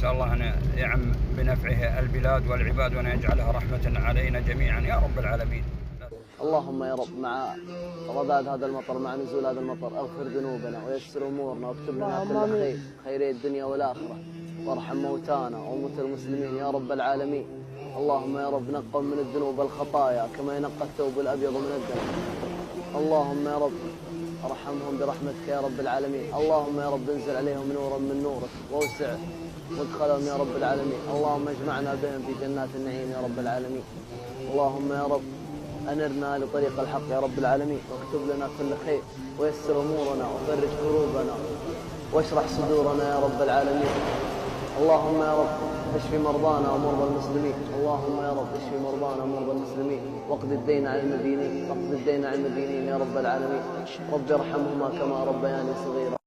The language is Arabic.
نسأل الله أن يعم بنفعه البلاد والعباد وأن يجعلها رحمة علينا جميعا يا رب العالمين. اللهم يا رب مع رذاذ هذا المطر، مع نزول هذا المطر، اغفر ذنوبنا ويسر امورنا واكتب لنا كل خير، خيري الدنيا والاخره، وارحم موتانا وموتى المسلمين يا رب العالمين. اللهم يا رب نقهم من الذنوب والخطايا كما ينقى الثوب الابيض من الدنس. اللهم يا رب ارحمهم برحمتك يا رب العالمين. اللهم يا رب انزل عليهم نورا من نورك واوسع مدخلهم يا رب العالمين. اللهم اجمعنا بهم في جنات النعيم يا رب العالمين. اللهم يا رب أنرنا لطريق الحق يا رب العالمين، واكتب لنا كل خير، ويسر أمورنا وفرج كروبنا واشرح صدورنا يا رب العالمين. اللهم يا رب اشف مرضانا ومرضى المسلمين. اللهم يا رب اشف مرضانا ومرضى المسلمين، واقض الدين عن المدينين، واقض الدين عن المدينين يا رب العالمين. رب ارحمهما كما ربياني صغيرا.